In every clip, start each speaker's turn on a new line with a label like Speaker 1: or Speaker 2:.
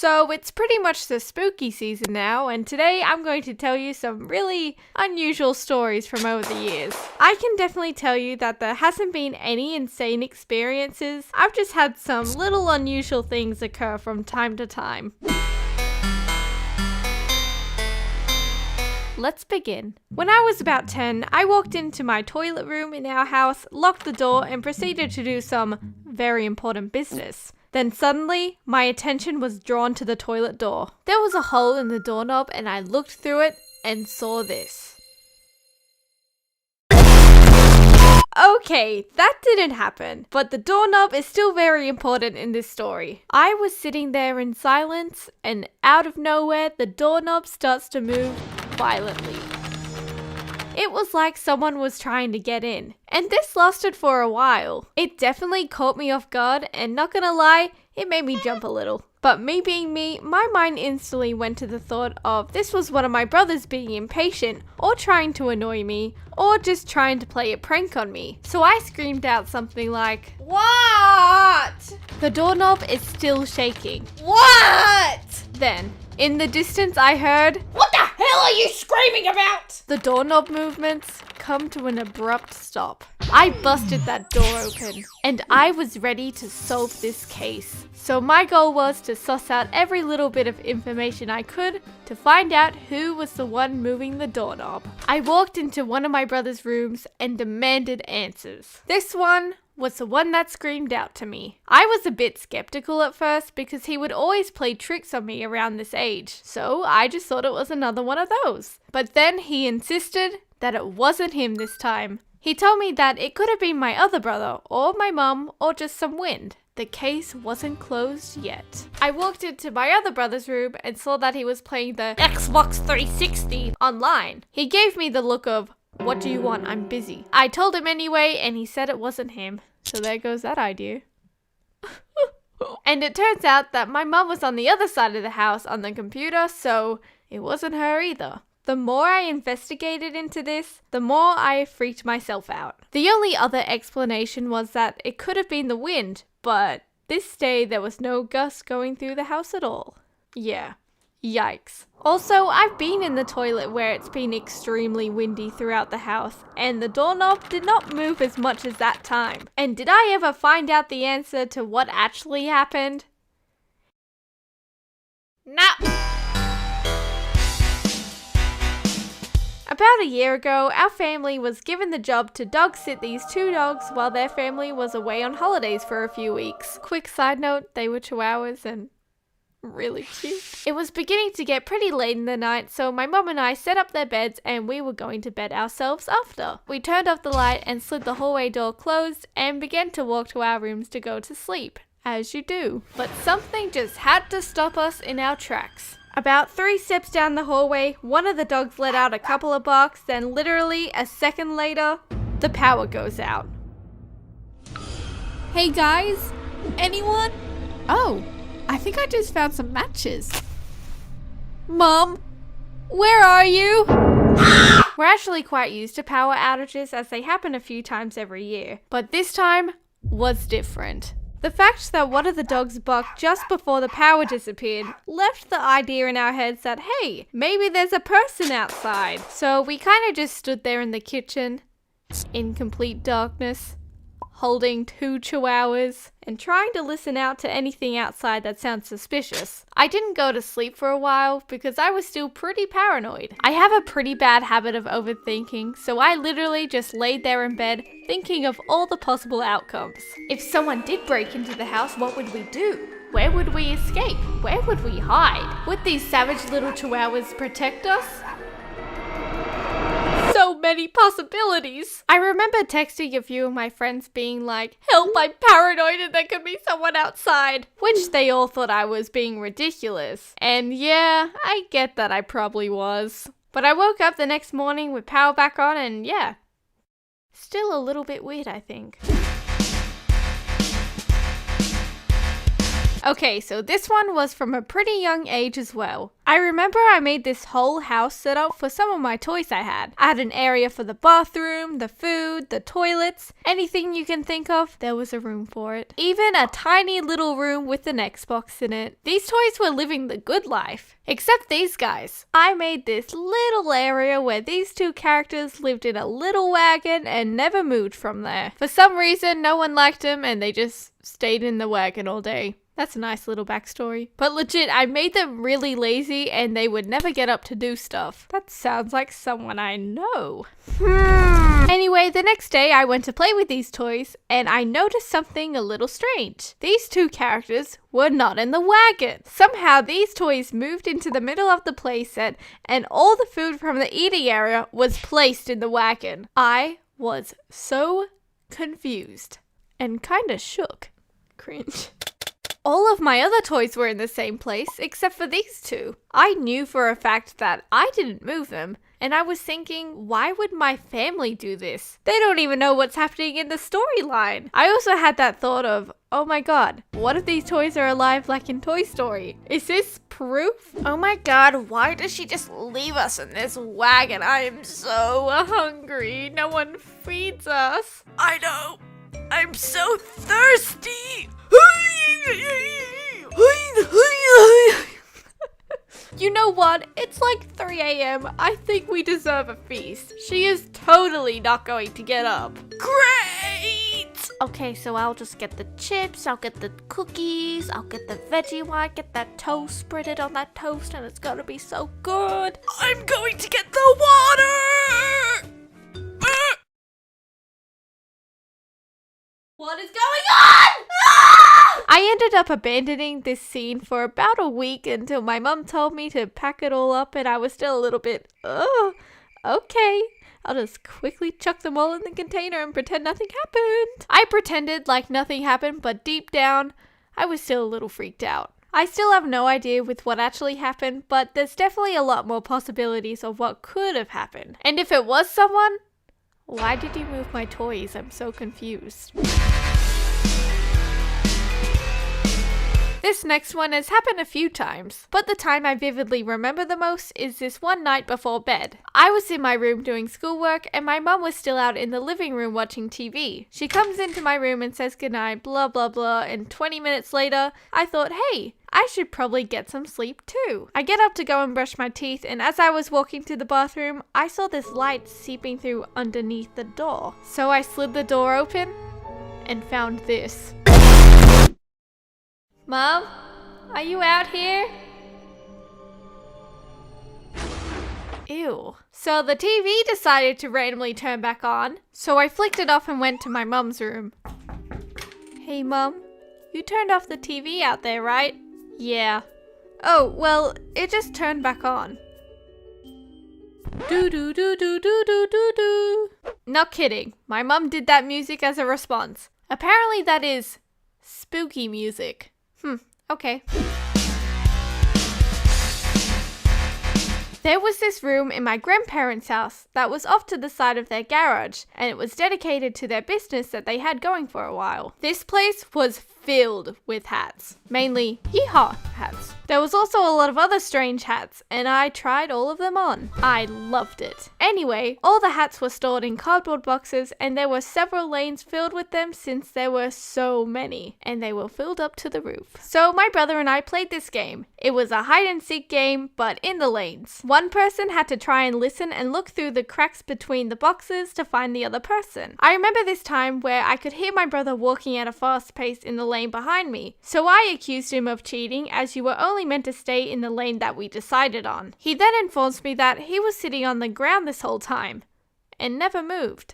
Speaker 1: So it's pretty much the spooky season now, and today I'm going to tell you some really unusual stories from over the years. I can definitely tell you that there hasn't been any insane experiences. I've just had some little unusual things occur from time to time. Let's begin. When I was about 10, I walked into my toilet room in our house, locked the door, and proceeded to do some very important business. Then suddenly, my attention was drawn to the toilet door. There was a hole in the doorknob and I looked through it and saw this. Okay, that didn't happen, but the doorknob is still very important in this story. I was sitting there in silence and out of nowhere, the doorknob starts to move violently. It was like someone was trying to get in, and this lasted for a while. It definitely caught me off guard, and not gonna lie, it made me jump a little. But me being me, my mind instantly went to the thought of this was one of my brothers being impatient, or trying to annoy me, or just trying to play a prank on me. So I screamed out something like, "What?" The doorknob is still shaking. "What?" Then, in the distance I heard, "What the hell are you screaming about?" The doorknob movements come to an abrupt stop. I busted that door open, and I was ready to solve this case. So my goal was to suss out every little bit of information I could to find out who was the one moving the doorknob. I walked into one of my brother's rooms and demanded answers. This one was the one that screamed out to me. I was a bit skeptical at first because he would always play tricks on me around this age, so I just thought it was another one of those. But then he insisted that it wasn't him this time. He told me that it could have been my other brother, or my mum, or just some wind. The case wasn't closed yet. I walked into my other brother's room and saw that he was playing the Xbox 360 online. He gave me the look of, "What do you want? I'm busy." I told him anyway, and he said it wasn't him. So there goes that idea. And it turns out that my mum was on the other side of the house on the computer, so it wasn't her either. The more I investigated into this, the more I freaked myself out. The only other explanation was that it could have been the wind, but this day there was no gust going through the house at all. Yeah. Yikes. Also, I've been in the toilet where it's been extremely windy throughout the house, and the doorknob did not move as much as that time. And did I ever find out the answer to what actually happened? No. About a year ago, our family was given the job to dog sit these two dogs while their family was away on holidays for a few weeks. Quick side note, they were chihuahuas and really cute. It was beginning to get pretty late in the night, so my mum and I set up their beds and we were going to bed ourselves after. We turned off the light and slid the hallway door closed and began to walk to our rooms to go to sleep, as you do. But something just had to stop us in our tracks. About 3 steps down the hallway, one of the dogs let out a couple of barks, then literally a second later, the power goes out.
Speaker 2: Hey guys, anyone? Oh, I think I just found some matches. Mom, where are you?
Speaker 1: We're actually quite used to power outages as they happen a few times every year, but this time was different. The fact that one of the dogs barked just before the power disappeared left the idea in our heads that, hey, maybe there's a person outside. So we kind of just stood there in the kitchen, in complete darkness, holding 2 chihuahuas, and trying to listen out to anything outside that sounds suspicious. I didn't go to sleep for a while because I was still pretty paranoid. I have a pretty bad habit of overthinking, so I literally just laid there in bed thinking of all the possible outcomes. If someone did break into the house, what would we do? Where would we escape? Where would we hide? Would these savage little chihuahuas protect us? So many possibilities. I remember texting a few of my friends being like, "Help, I'm paranoid and there could be someone outside," which they all thought I was being ridiculous. And yeah, I get that I probably was. But I woke up the next morning with power back on and yeah, still a little bit weird, I think. Okay, so this one was from a pretty young age as well. I remember I made this whole house setup for some of my toys I had. I had an area for the bathroom, the food, the toilets, anything you can think of, there was a room for it. Even a tiny little room with an Xbox in it. These toys were living the good life. Except these guys. I made this little area where these two characters lived in a little wagon and never moved from there. For some reason, no one liked them and they just stayed in the wagon all day. That's a nice little backstory. But legit, I made them really lazy and they would never get up to do stuff. That sounds like someone I know. Anyway, the next day I went to play with these toys and I noticed something a little strange. These two characters were not in the wagon. Somehow these toys moved into the middle of the playset and all the food from the eating area was placed in the wagon. I was so confused and kinda shook. Cringe. All of my other toys were in the same place except for these two. I knew for a fact that I didn't move them, and I was thinking, why would my family do this? They don't even know what's happening in the storyline. I also had that thought of, oh my god, what if these toys are alive like in Toy Story? Is this proof? Oh my god, why does she just leave us in this wagon? I am so hungry. No one feeds us. I know. I'm so thirsty. You know what? It's like 3 a.m. I think we deserve a feast. She is totally not going to get up. Great! Okay, so I'll just get the chips, I'll get the cookies, I'll get the veggie one, get that toast, spread it on that toast, and it's gonna be so good. I'm going to get the water! What is going on? I ended up abandoning this scene for about a week until my mum told me to pack it all up and I was still a little bit, okay. I'll just quickly chuck them all in the container and pretend nothing happened. I pretended like nothing happened, but deep down, I was still a little freaked out. I still have no idea with what actually happened, but there's definitely a lot more possibilities of what could have happened. And if it was someone, why did you move my toys? I'm so confused. This next one has happened a few times, but the time I vividly remember the most is this one night before bed. I was in my room doing schoolwork and my mum was still out in the living room watching TV. She comes into my room and says goodnight, blah blah blah, and 20 minutes later, I thought, hey, I should probably get some sleep too. I get up to go and brush my teeth, and as I was walking to the bathroom, I saw this light seeping through underneath the door. So I slid the door open and found this. Mom, are you out here? Ew. So the TV decided to randomly turn back on, so I flicked it off and went to my mum's room. Hey Mum, you turned off the TV out there, right? Yeah. Oh, well, it just turned back on. Do do do do do do do do. Not kidding. My mum did that music as a response. Apparently that is spooky music. Okay. There was this room in my grandparents' house that was off to the side of their garage, and it was dedicated to their business that they had going for a while. This place was filled with hats, mainly yeehaw hats. There was also a lot of other strange hats, and I tried all of them on. I loved it. Anyway, all the hats were stored in cardboard boxes, and there were several lanes filled with them since there were so many, and they were filled up to the roof. So my brother and I played this game. It was a hide and seek game, but in the lanes. One person had to try and listen and look through the cracks between the boxes to find the other person. I remember this time where I could hear my brother walking at a fast pace in the lane behind me, so I accused him of cheating as you were only meant to stay in the lane that we decided on. He then informs me that he was sitting on the ground this whole time and never moved.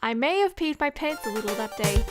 Speaker 1: I may have peed my pants a little that day.